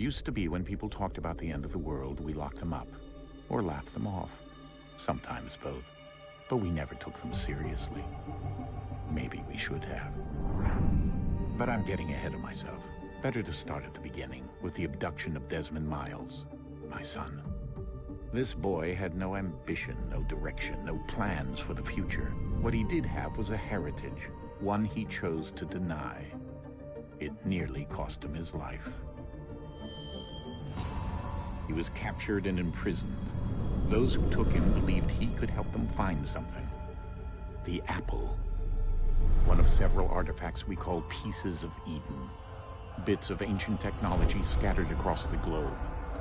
Used to be when people talked about the end of the world, we locked them up, or laughed them off. Sometimes both. But we never took them seriously. Maybe we should have. But I'm getting ahead of myself. Better to start at the beginning, with the abduction of Desmond Miles, my son. This boy had no ambition, no direction, no plans for the future. What he did have was a heritage, one he chose to deny. It nearly cost him his life. He was captured and imprisoned. Those who took him believed he could help them find something. The apple. One of several artifacts we call pieces of Eden. Bits of ancient technology scattered across the globe.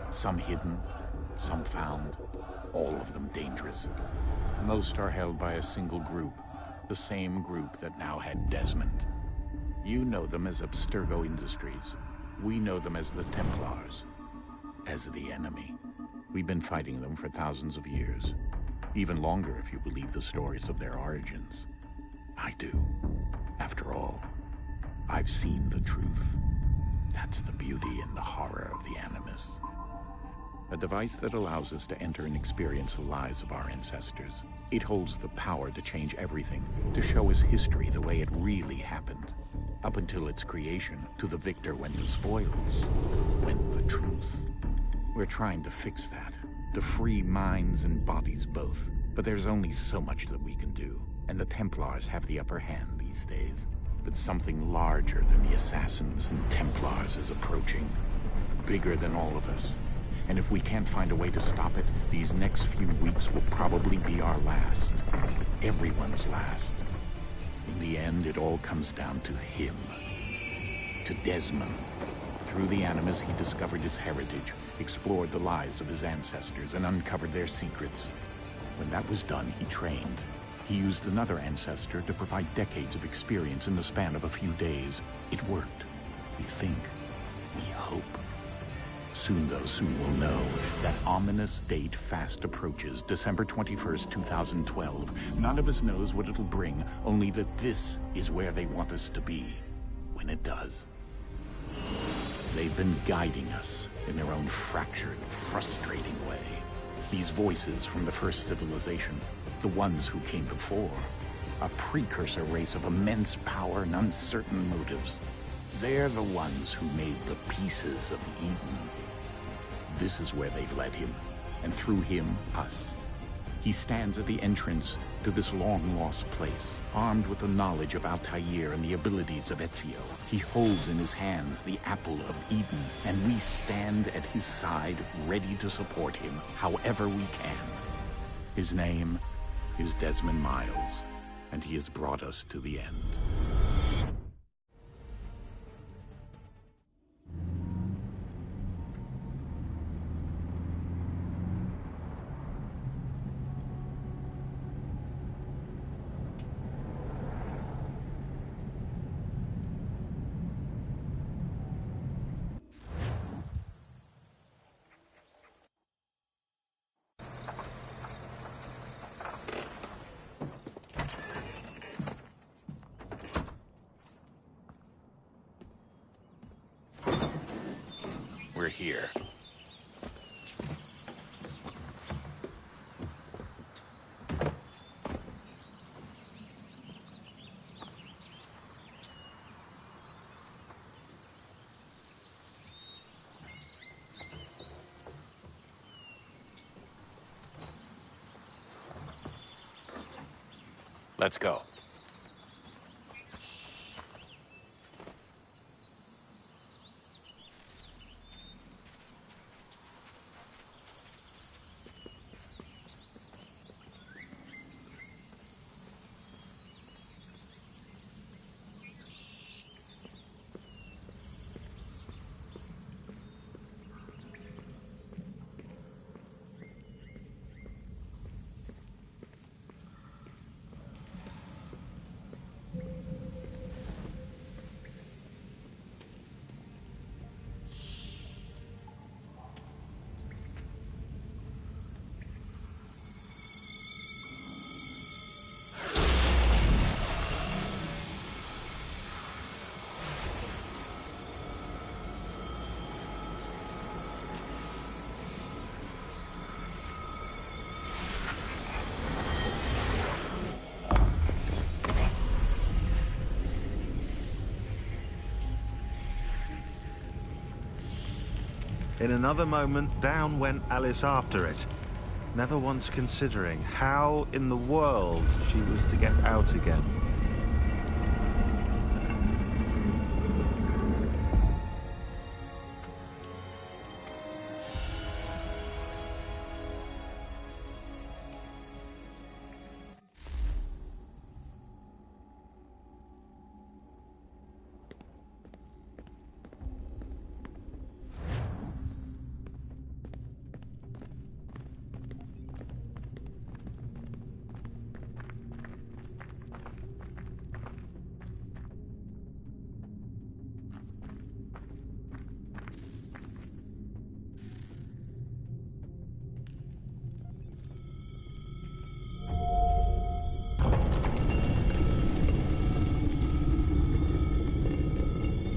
Some hidden, some found, all of them dangerous. Most are held by a single group, the same group that now had Desmond. You know them as Abstergo Industries. We know them as the Templars, as the enemy. We've been fighting them for thousands of years, even longer if you believe the stories of their origins. I do. After all, I've seen the truth. That's the beauty and the horror of the Animus. A device that allows us to enter and experience the lives of our ancestors. It holds the power to change everything, to show us history the way it really happened. Up until its creation, to the victor went the spoils, went the truth. We're trying to fix that, to free minds and bodies both. But there's only so much that we can do, and the Templars have the upper hand these days. But something larger than the Assassins and Templars is approaching, bigger than all of us. And if we can't find a way to stop it, these next few weeks will probably be our last. Everyone's last. In the end, it all comes down to him. To Desmond. Through the Animus, he discovered his heritage, explored the lives of his ancestors, and uncovered their secrets. When that was done, he trained. He used another ancestor to provide decades of experience in the span of a few days. It worked. We think. We hope. Soon, though, soon we'll know. That ominous date fast approaches, December 21st, 2012. None of us knows what it'll bring, only that this is where they want us to be, when it does. They've been guiding us in their own fractured, frustrating way. These voices from the first civilization, the ones who came before, a precursor race of immense power and uncertain motives. They're the ones who made the pieces of Eden. This is where they've led him, and through him, us. He stands at the entrance to this long-lost place, armed with the knowledge of Altair and the abilities of Ezio. He holds in his hands the apple of Eden, and we stand at his side, ready to support him however we can. His name is Desmond Miles, and he has brought us to the end. We're here. Let's go. In another moment, down went Alice after it, never once considering how in the world she was to get out again.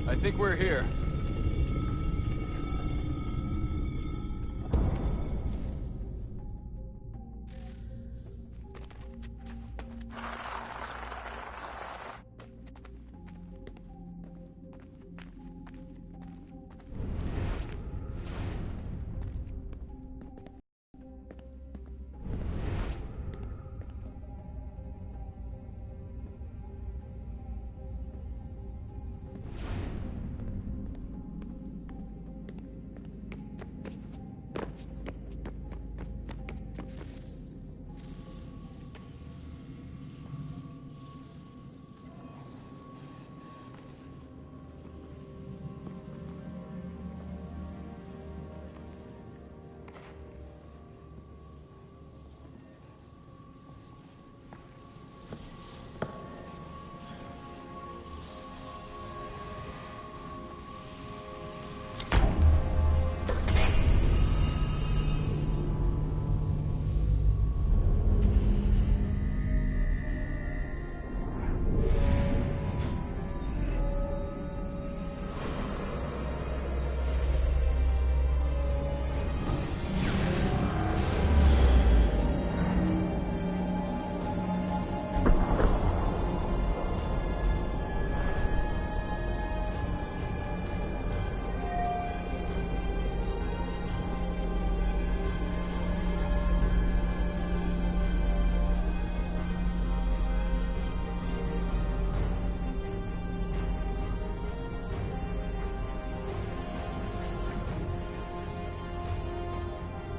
I think we're here.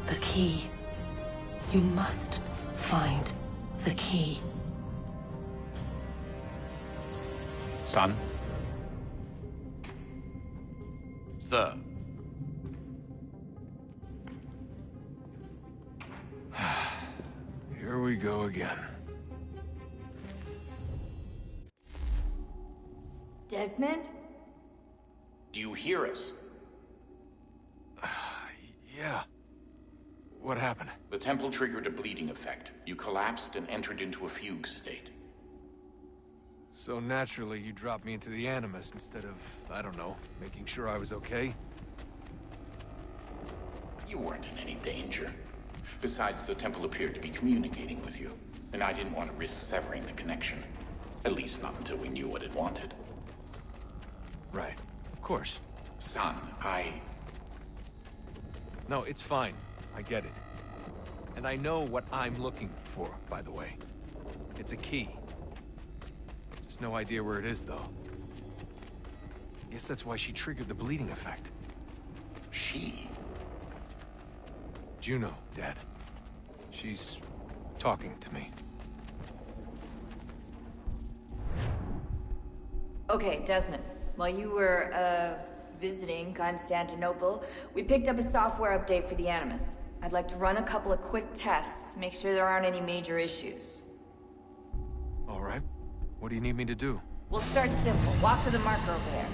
The key. You must find the key. Son? Sir. Here we go again. Desmond? Do you hear us? Yeah. What happened? The temple triggered a bleeding effect. You collapsed and entered into a fugue state. So naturally, you dropped me into the Animus instead of, I don't know, making sure I was okay? You weren't in any danger. Besides, the temple appeared to be communicating with you, and I didn't want to risk severing the connection. At least not until we knew what it wanted. Right. Of course. Son, No, it's fine. I get it. And I know what I'm looking for, by the way. It's a key. Just no idea where it is, though. I guess that's why she triggered the bleeding effect. She? Juno, Dad. She's talking to me. Okay, Desmond. While you were, visiting Constantinople, we picked up a software update for the Animus. I'd like to run a couple of quick tests, make sure there aren't any major issues. All right. What do you need me to do? We'll start simple. Walk to the marker over there.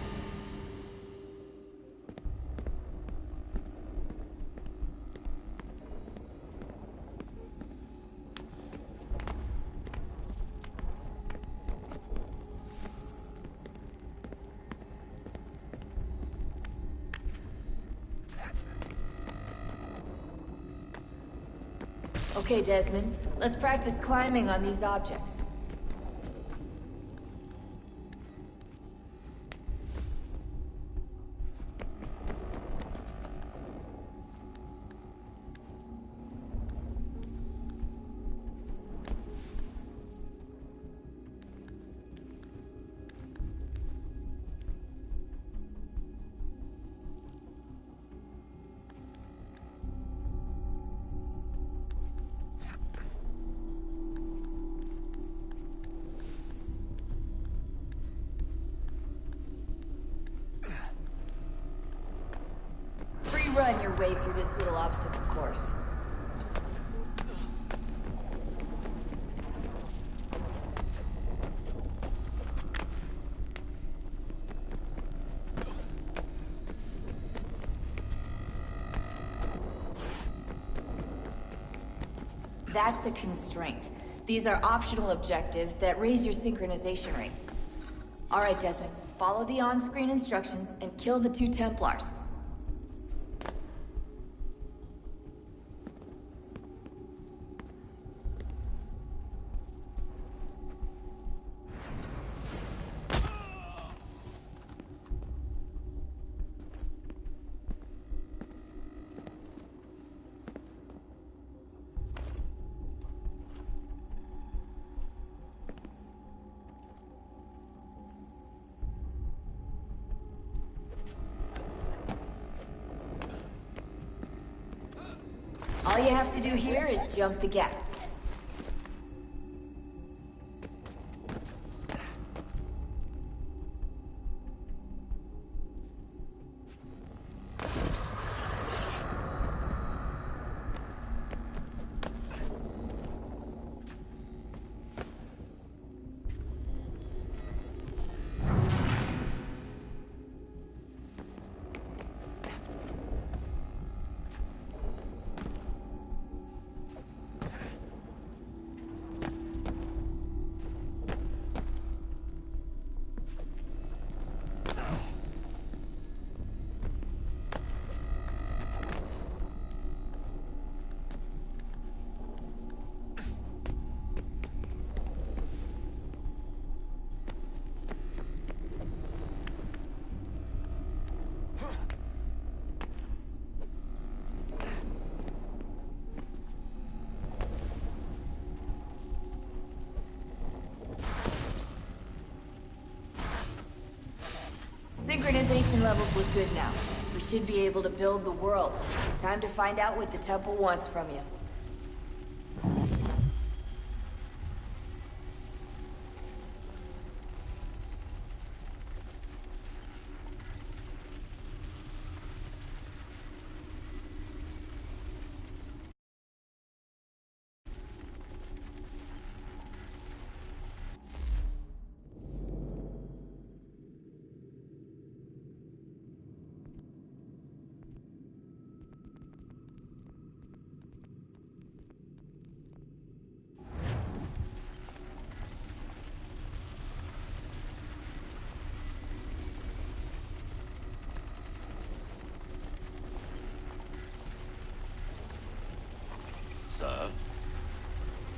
Okay, Desmond. Let's practice climbing on these objects. run your way through this little obstacle course. That's a constraint. These are optional objectives that raise your synchronization rate. All right, Desmond. Follow the on-screen instructions and kill the 2 Templars. All you have to do here is jump the gap. Synchronization levels look good now. We should be able to build the world. Time to find out what the temple wants from you.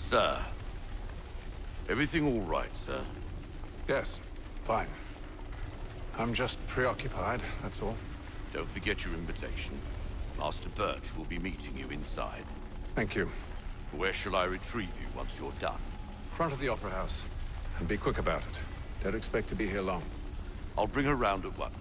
Sir. Everything all right, sir? Yes, fine. I'm just preoccupied, that's all. Don't forget your invitation. Master Birch will be meeting you inside. Thank you. Where shall I retrieve you once you're done? Front of the Opera House. And be quick about it. Don't expect to be here long. I'll bring her round at once.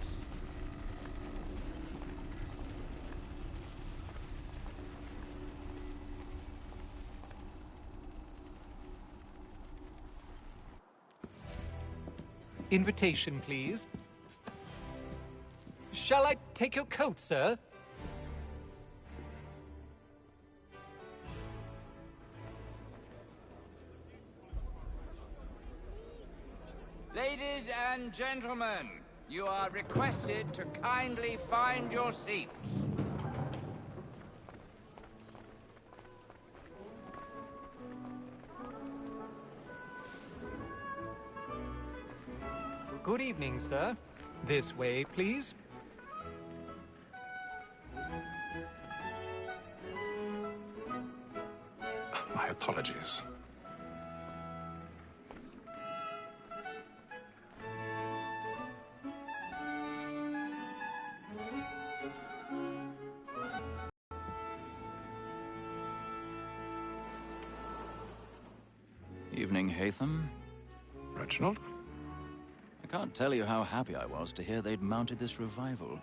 Invitation, please. Shall I take your coat, sir? Ladies and gentlemen, you are requested to kindly find your seats. Good evening, sir. This way, please. My apologies. Evening, Hatham. Reginald? I can't tell you how happy I was to hear they'd mounted this revival.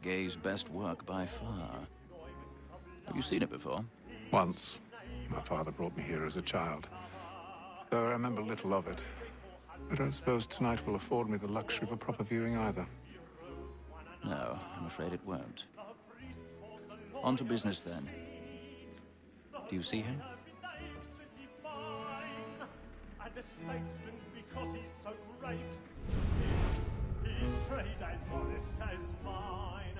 Gay's best work by far. Have you seen it before? Once. My father brought me here as a child. Though I remember little of it. I don't suppose tonight will afford me the luxury of a proper viewing either. No, I'm afraid it won't. On to business then. Do you see him? And a statesman because he's so great. His trade as honest as mine.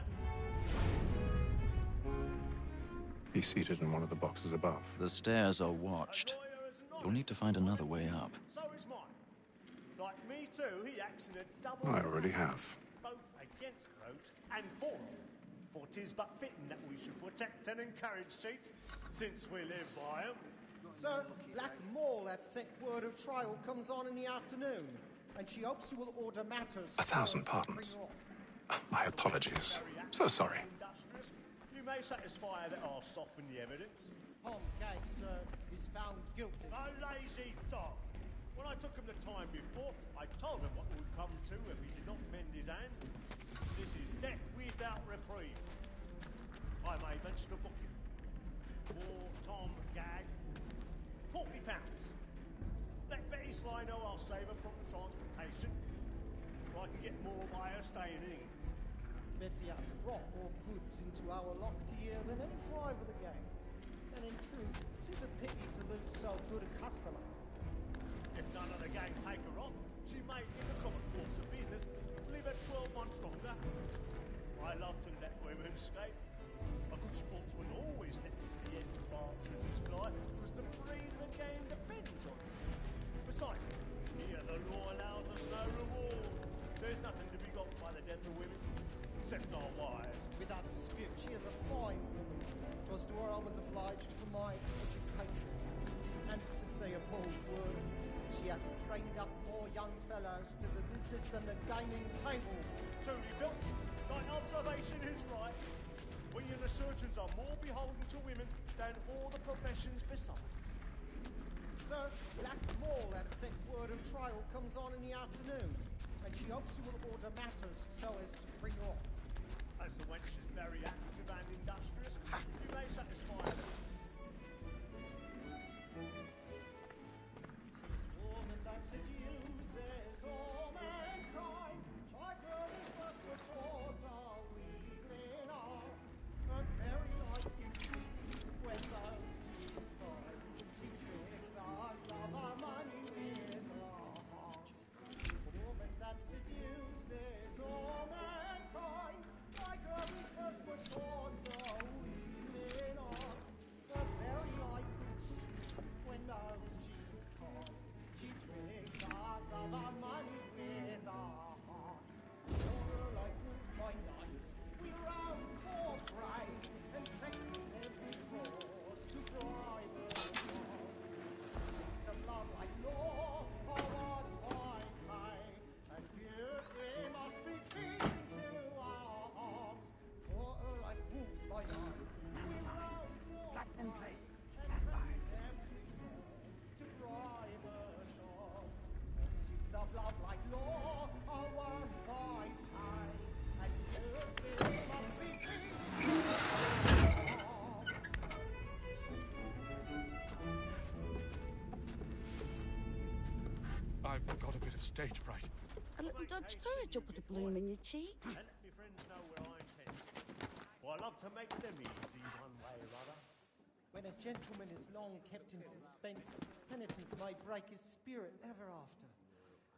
He's seated in one of the boxes above. The stairs are watched. You'll need to find another way up. So is mine. Like me too, he acts in a double. I already have. Both against roach and for it. For 'tis but fitting that we should protect and encourage cheats, since we live by 'em. Sir, Black Mall at set word of trial comes on in the afternoon, and she hopes you will order matters. 1,000 pardons. My apologies. So sorry. You may satisfy that I'll soften the evidence. Tom Gag, sir, is found guilty. A lazy dog. When I took him the time before, I told him what would come to if he did not mend his hand. This is death without reprieve. I may venture to book him. For Tom Gag, £40. Let Betty Sly know I'll save her from the transportation. Or I can get more by her staying in. Betty hath brought more goods into our locked year than any five of the gang. And in truth, 'tis a pity to lose so good a customer. If none of the gang take her off, she may, in the common course of business, live at 12 months longer. I love to let women skate. A good sportsman always lets the end partridges fly, because the breed of the game depends on it. Besides, here the law allows us no reward. There's nothing to be got by the death of women, except our wives. Without dispute, she is a fine woman. 'Twas to her I was obliged for my education. And to say a bold word, she hath trained up more young fellows to the business than the gaming table. Truly, Filch, thine observation is right. We and the surgeons are more beholden to women than all the professions besides. Sir, Black Mall at set word of trial comes on in the afternoon, and she hopes you will order matters so as to bring her off. As the wench is very active and industrious, you may satisfy her. Woman that seduces all mankind, like her is but before the weakling arms, and very like you when those keys find, she tricks us of our money with her heart. Woman that seduces all mankind, like her is but before the weakling arms, and very like you when those keys call. She tricks us of our money with our hearts. You're like wolves by night, we round for prey, and practice every course to drive us on. Some love like law, or what fine pay, and beauty must be feeding to our arms. For like wolves by night, we round for prey, and practice every course to drive us on. Pursuits of love like law are won by pay, and beauty must be feeding to our arms. I've got a bit of stage fright. A little Dutch courage will put a bloom in your cheek. And let me friends know where I intend. For I love to make them easy one way or other. When a gentleman is long kept in suspense, penitence may break his spirit ever after.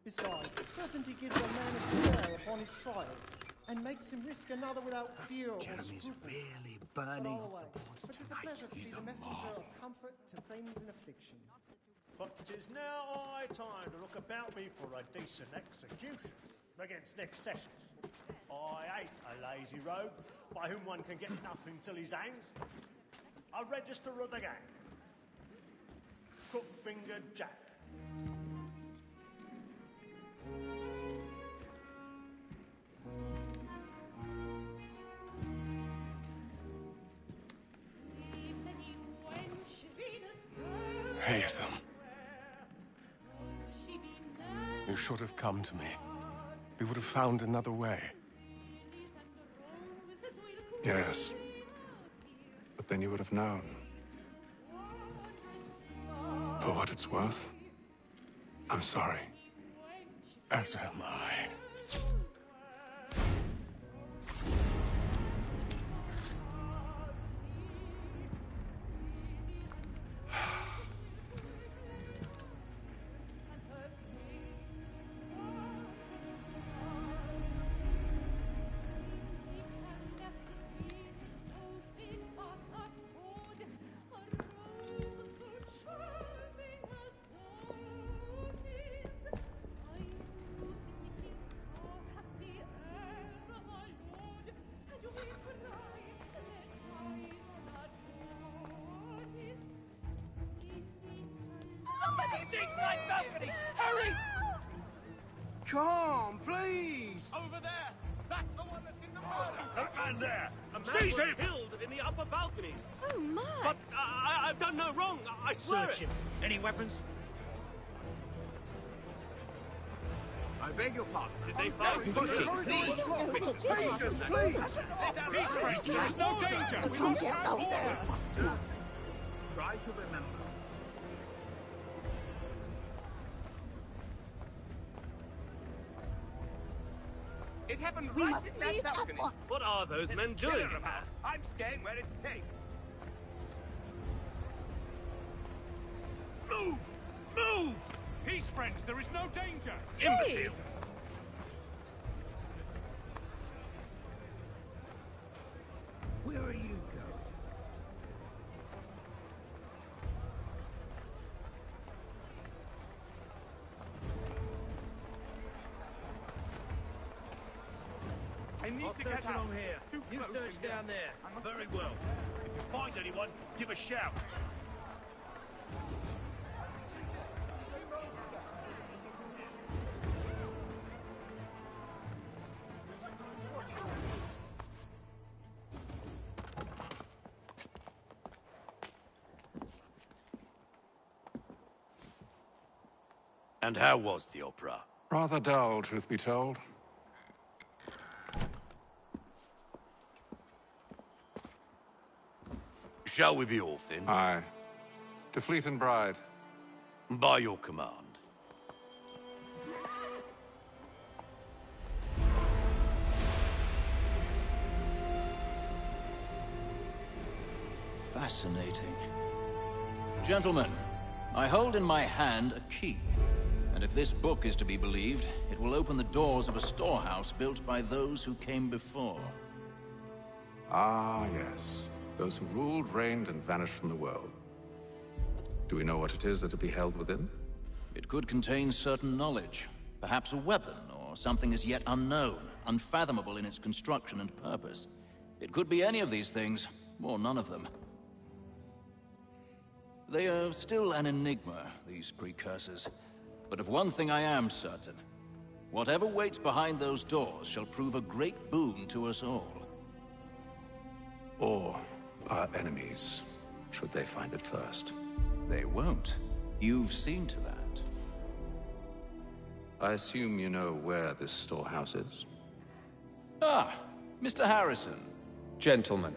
Besides, certainty gives a man a prayer upon his trial, and makes him risk another without fear or Jeremy's scruple. really burning But up the boards it is a tonight. pleasure to be He's the a messenger marvel. of comfort to friends in affliction. But 'tis now high time to look about me for a decent execution against next sessions. I hate a lazy rogue by whom one can get nothing till he's hanged. A register of the gang. Crook-fingered Jack. Haytham. You should have come to me. We would have found another way. Yes. But then you would have known. For what it's worth, I'm sorry. As am I. Steak side balcony! Hurry! Come, please! Over there! That's the one that's in the murder! That man there! A man Seize was him! killed in the upper balconies! Oh, my. But I've done no wrong, I swear Search him. Any weapons? I beg your pardon. Did they find... Push it, please! Please! Peace, friends! There is no danger! We must have order! Try to remember. It happened We right must in that leave at balcony. once. What are those men doing? killer about. I'm staying where it's safe. Move! Move! Peace, friends! There is no danger! Imbecile! Where are you going? I need to get out. here. You search down there. Very well. If you find anyone, give a shout. And how was the opera? Rather dull, truth be told. Shall we be off then? Aye. To Fleet and Bride. By your command. Fascinating. Gentlemen, I hold in my hand a key. And if this book is to be believed, it will open the doors of a storehouse built by those who came before. Ah, yes. Those who ruled, reigned, and vanished from the world. Do we know what it is that will be held within? It could contain certain knowledge. Perhaps a weapon, or something as yet unknown, unfathomable in its construction and purpose. It could be any of these things, or none of them. They are still an enigma, these precursors. But of one thing I am certain. Whatever waits behind those doors shall prove a great boon to us all. Or our enemies, should they find it first. They won't. You've seen to that. I assume you know where this storehouse is? Ah, Mr. Harrison. Gentlemen,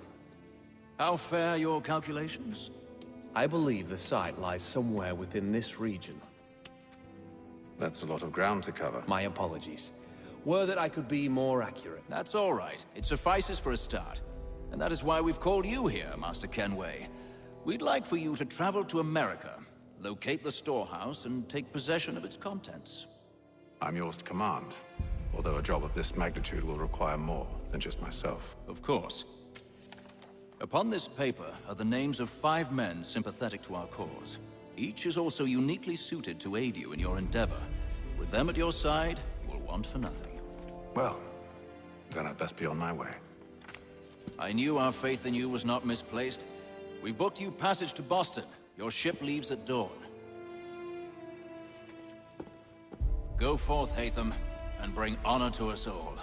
How fare your calculations? I believe the site lies somewhere within this region. That's a lot of ground to cover. My apologies. Were that I could be more accurate. That's all right. It suffices for a start. And that is why we've called you here, Master Kenway. We'd like for you to travel to America, locate the storehouse, and take possession of its contents. I'm yours to command, although a job of this magnitude will require more than just myself. Of course. Upon this paper are the names of 5 men sympathetic to our cause. Each is also uniquely suited to aid you in your endeavor. With them at your side, you will want for nothing. Well, then I'd best be on my way. I knew our faith in you was not misplaced. We've booked you passage to Boston. Your ship leaves at dawn. Go forth, Hatham, and bring honor to us all.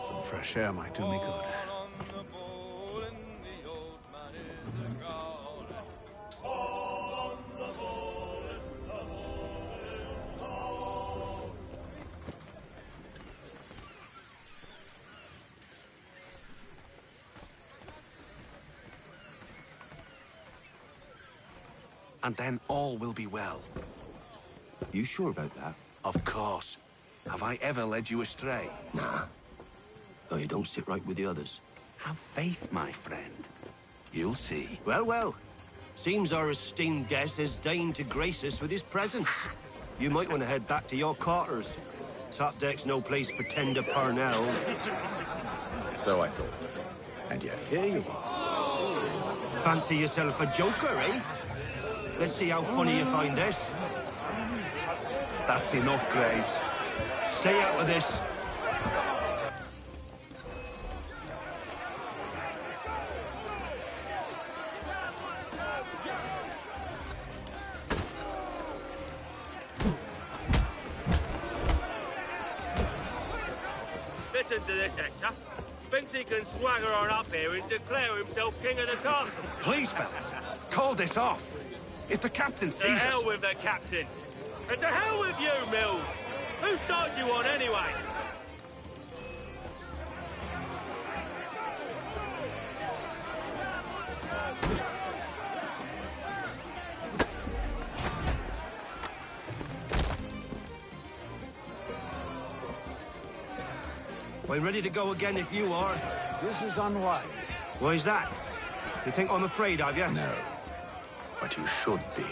Some fresh air might do me good. and then all will be well. You sure about that? Of course. Have I ever led you astray? Nah. Though you don't sit right with the others. Have faith, my friend. You'll see. Well, well. Seems our esteemed guest has deigned to grace us with his presence. You might want to head back to your quarters. Top deck's no place for tender Parnell. So I thought. And yet here you are. Fancy yourself a joker, eh? Let's see how funny you find this. That's enough, Graves. Stay out of this. Listen to this, Hector. Thinks he can swagger on up here and declare himself king of the castle. Please, fellas, call this off. If the captain To sees us... hell with the captain. And to hell with you, Mills. Whose side you on, anyway? I'm ready to go again if you are. This is unwise. Why's that? You think I'm afraid of you? No. But you should be.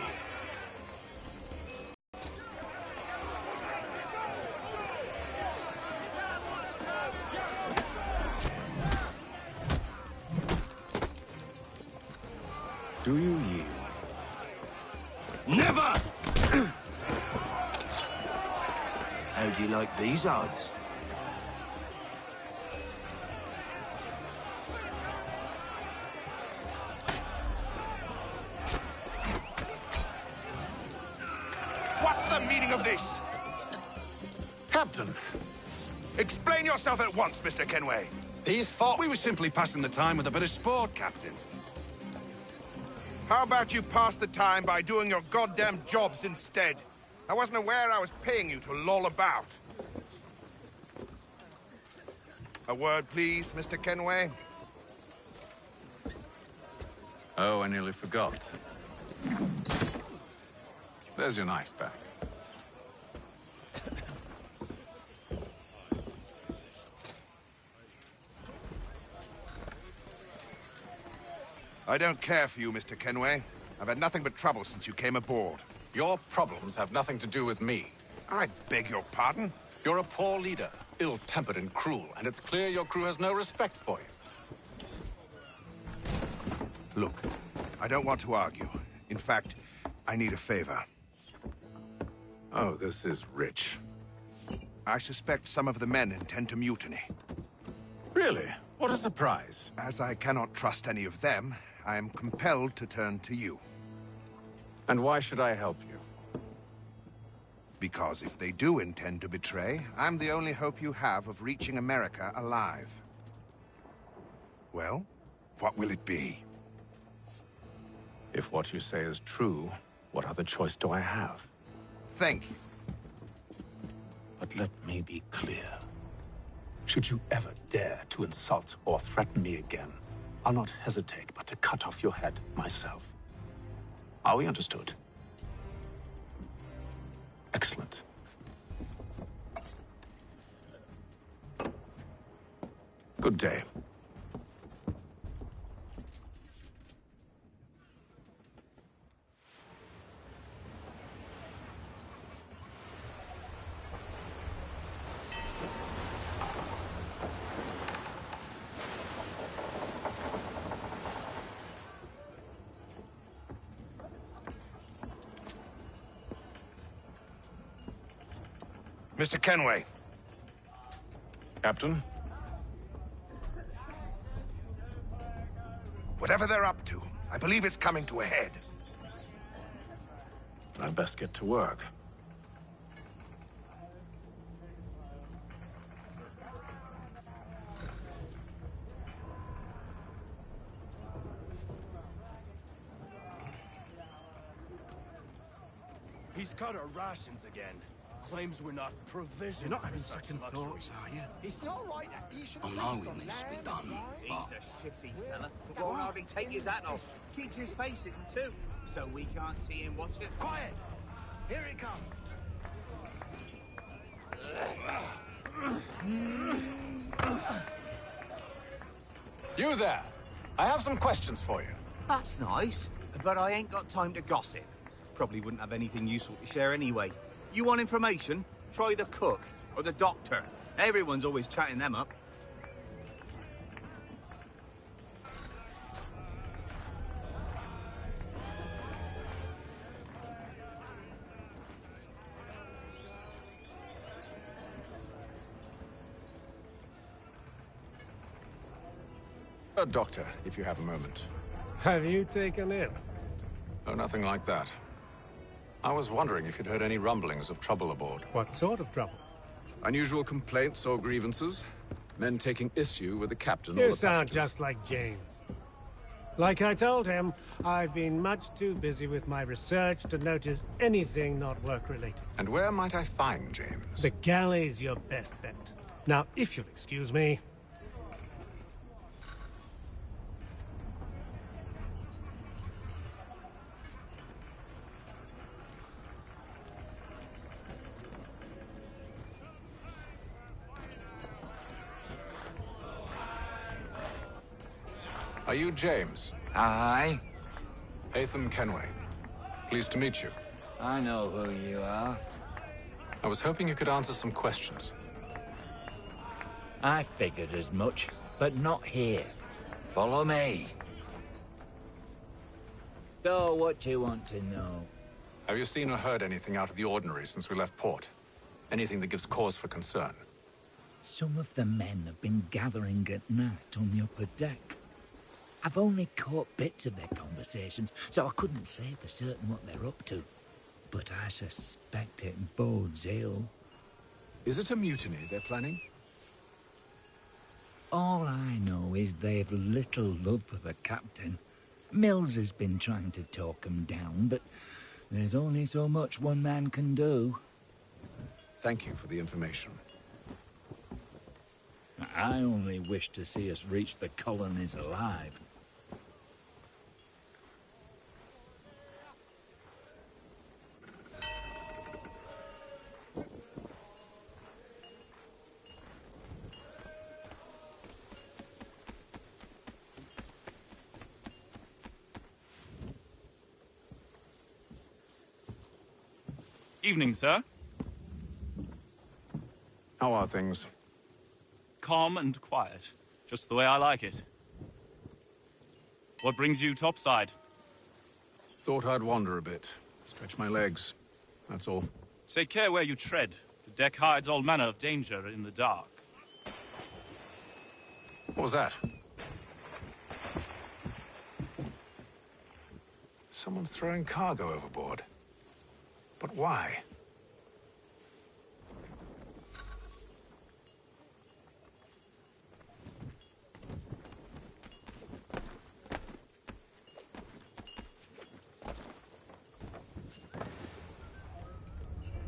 Do you yield? Never! How do you like these odds? What's the meaning of this? Captain! Explain yourself at once, Mr. Kenway. These thought we were simply passing the time with a bit of sport, Captain. How about you pass the time by doing your goddamn jobs instead? I wasn't aware I was paying you to loll about. A word, please, Mr. Kenway. Oh, I nearly forgot. There's your knife back. I don't care for you, Mr. Kenway. I've had nothing but trouble since you came aboard. Your problems have nothing to do with me. I beg your pardon? You're a poor leader, ill-tempered and cruel, and it's clear your crew has no respect for you. Look, I don't want to argue. In fact, I need a favor. Oh, this is rich. I suspect some of the men intend to mutiny. Really? What a surprise. As I cannot trust any of them, I am compelled to turn to you. And why should I help you? Because if they do intend to betray, I'm the only hope you have of reaching America alive. Well, what will it be? If what you say is true, what other choice do I have? Thank you. But let me be clear. Should you ever dare to insult or threaten me again, I'll not hesitate but to cut off your head myself. Are we understood? Excellent. Good day. Mr. Kenway. Captain? Whatever they're up to, I believe it's coming to a head. I'd best get to work. He's cut our rations again. Claims we're not provisioned. You're not having second thoughts, are you? It's not right that you should... Well, no, it needs to be done, He's a shifty fella. Won't hardly take his hat off. Keeps his face hidden too, so we can't see him watch it. Quiet! Here it comes. You there. I have some questions for you. That's nice, but I ain't got time to gossip. Probably wouldn't have anything useful to share anyway. You want information? Try the cook or the doctor. Everyone's always chatting them up. Doctor, if you have a moment. Have you taken in? Oh, nothing like that. I was wondering if you'd heard any rumblings of trouble aboard. What sort of trouble? Unusual complaints or grievances? Men taking issue with the captain or You the sound passengers? just like James. Like I told him, I've been much too busy with my research to notice anything not work-related. And where might I find James? The galley's your best bet. Now, if you'll excuse me... Are you James? Aye. Hatham Kenway. Pleased to meet you. I know who you are. I was hoping you could answer some questions. I figured as much, but not here. Follow me. So, what do you want to know? Have you seen or heard anything out of the ordinary since we left port? Anything that gives cause for concern? Some of the men have been gathering at night on the upper deck. I've only caught bits of their conversations, so I couldn't say for certain what they're up to. But I suspect it bodes ill. Is it a mutiny they're planning? All I know is they've little love for the captain. Mills has been trying to talk him down, but there's only so much one man can do. Thank you for the information. I only wish to see us reach the colonies alive. Evening, sir. How are things? Calm and quiet. Just the way I like it. What brings you topside? Thought I'd wander a bit. Stretch my legs. That's all. Take care where you tread. The deck hides all manner of danger in the dark. What was that? Someone's throwing cargo overboard. But why?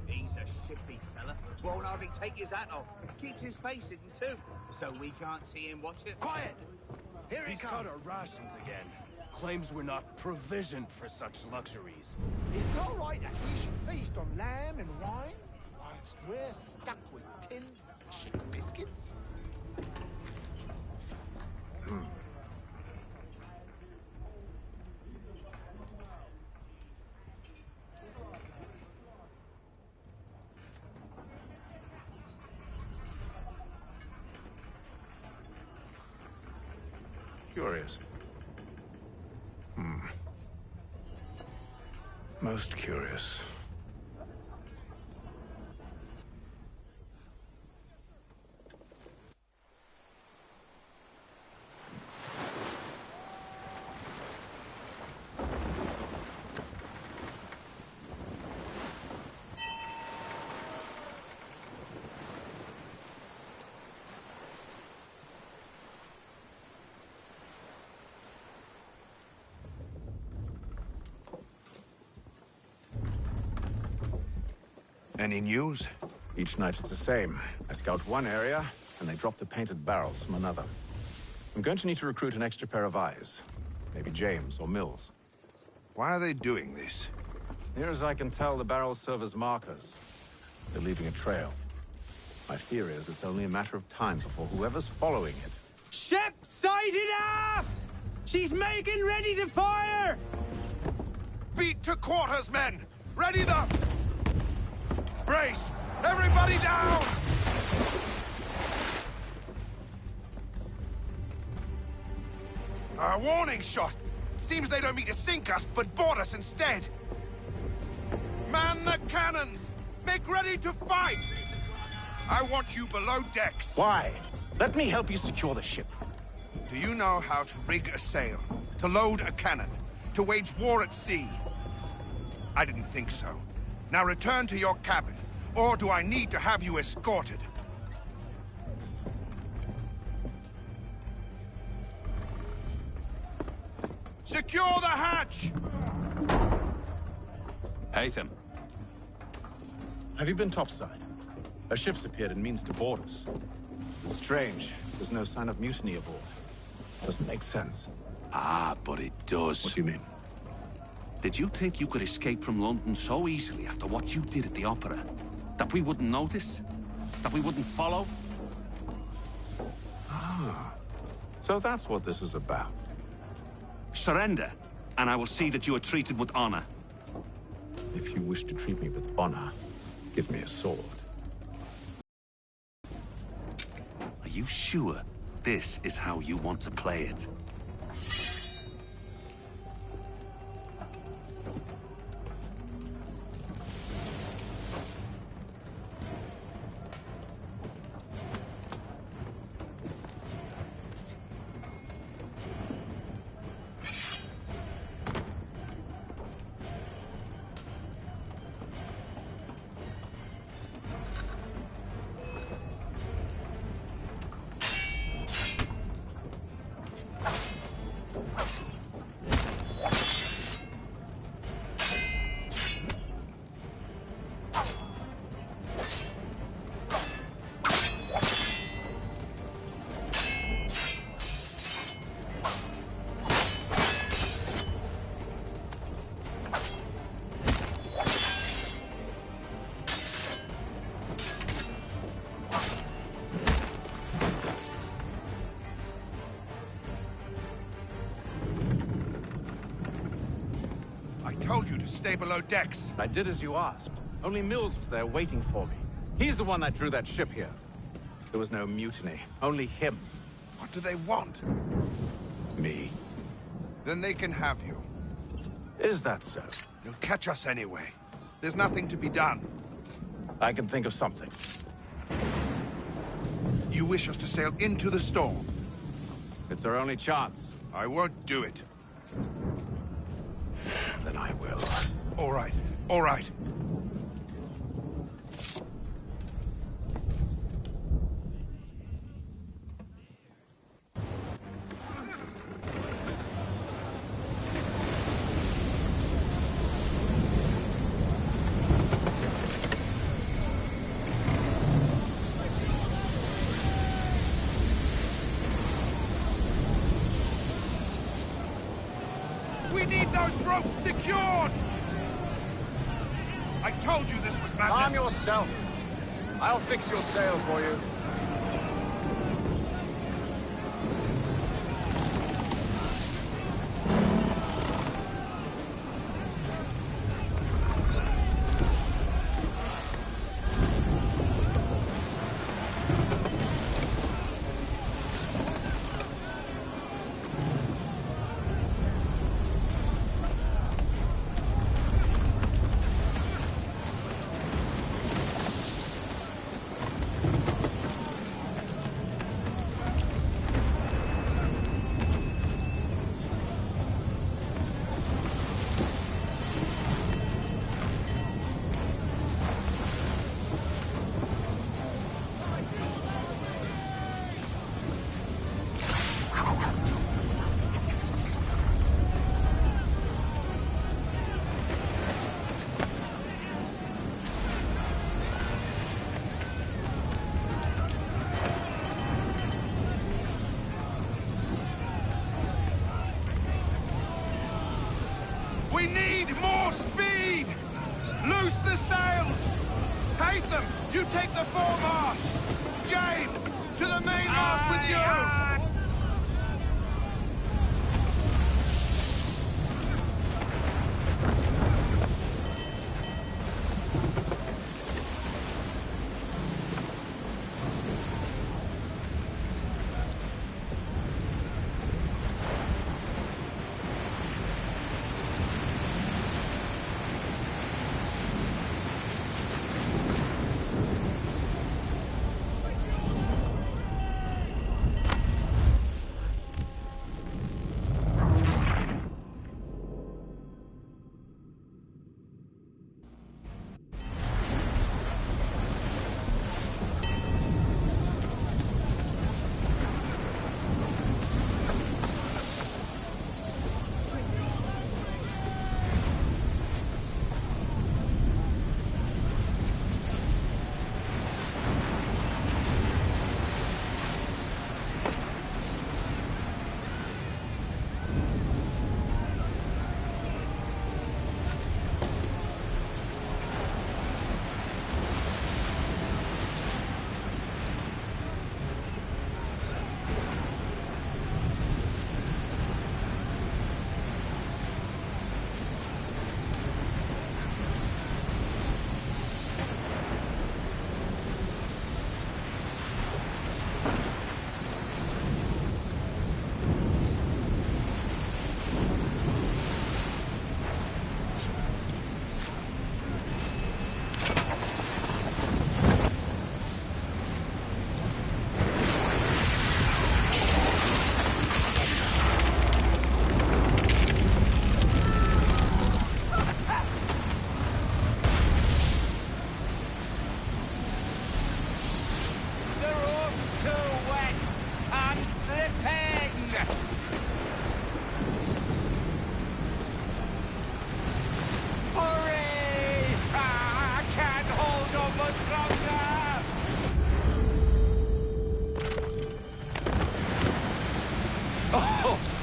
He's a shifty fella. Won't hardly take his hat off. Keeps his face hidden too, so we can't see him watch it. Quiet! Here He's cut our rations again. Claims we're not provisioned for such luxuries. It's not right that we should feast on lamb and wine whilst we're stuck with tinned chicken biscuits. Curious. Most curious. Any news? Each night it's the same. I scout one area, and they drop the painted barrels from another. I'm going to need to recruit an extra pair of eyes. Maybe James or Mills. Why are they doing this? Near as I can tell, the barrels serve as markers. They're leaving a trail. My fear is it's only a matter of time before whoever's following it. Ship sighted aft! She's making ready to fire! Beat to quarters, men! Ready the... Brace! Everybody down! A warning shot! Seems they don't mean to sink us, but board us instead! Man the cannons! Make ready to fight! I want you below decks. Why? Let me help you secure the ship. Do you know how to rig a sail? To load a cannon? To wage war at sea? I didn't think so. Now return to your cabin, or do I need to have you escorted? Secure the hatch! Haytham. Have you been topside? A ship's appeared and means to board us. It's strange. There's no sign of mutiny aboard. Doesn't make sense. Ah, but it does. What do you mean? Did you think you could escape from London so easily after what you did at the opera? That we wouldn't notice? That we wouldn't follow? Ah. So that's what this is about. Surrender, and I will see that you are treated with honor. If you wish to treat me with honor, give me a sword. Are you sure this is how you want to play it? I told you to stay below decks. I did as you asked. Only Mills was there waiting for me. He's the one that drew that ship here. There was no mutiny, only him. What do they want? Me. Then they can have you. Is that so? They'll catch us anyway. There's nothing to be done. I can think of something. You wish us to sail into the storm? It's our only chance. I won't do it. Then I will. All right, all right. We need those ropes secured! I told you this was madness. Calm yourself. I'll fix your sail for you. Haytham, you take the foremast! James, to the mainmast with you!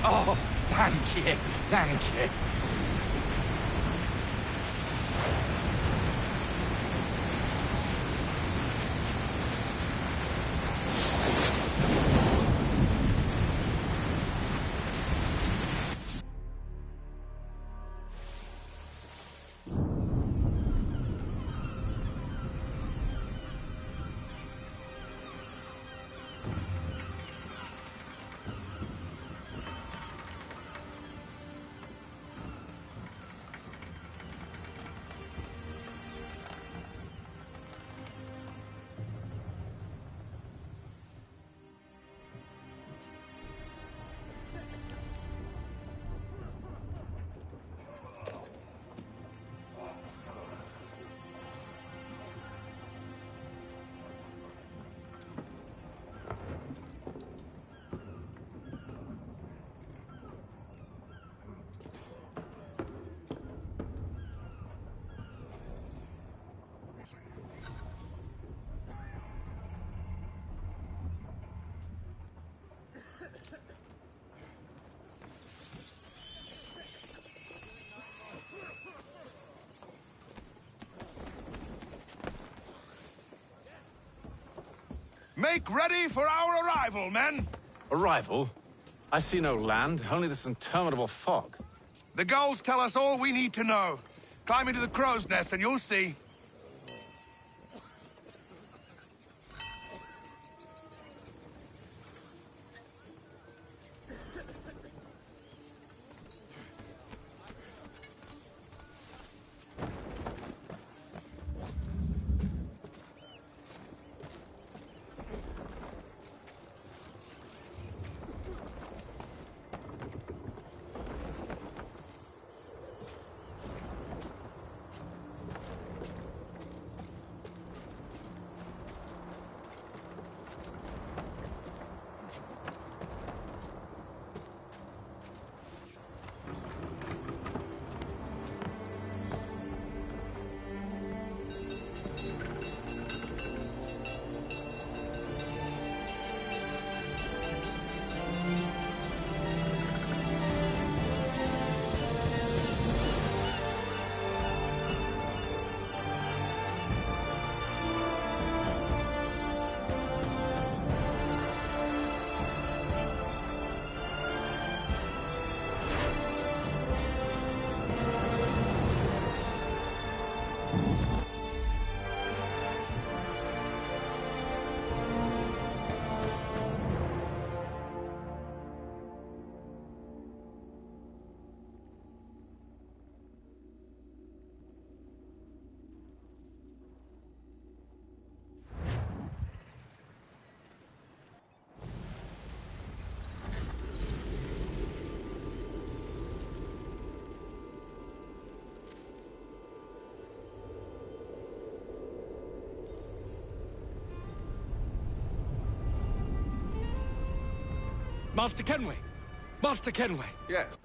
Oh, thank you, thank you. Make ready for our arrival, men! Arrival? I see no land, only this interminable fog. The gulls tell us all we need to know. Climb into the crow's nest and you'll see. Master Kenway! Master Kenway! Yes.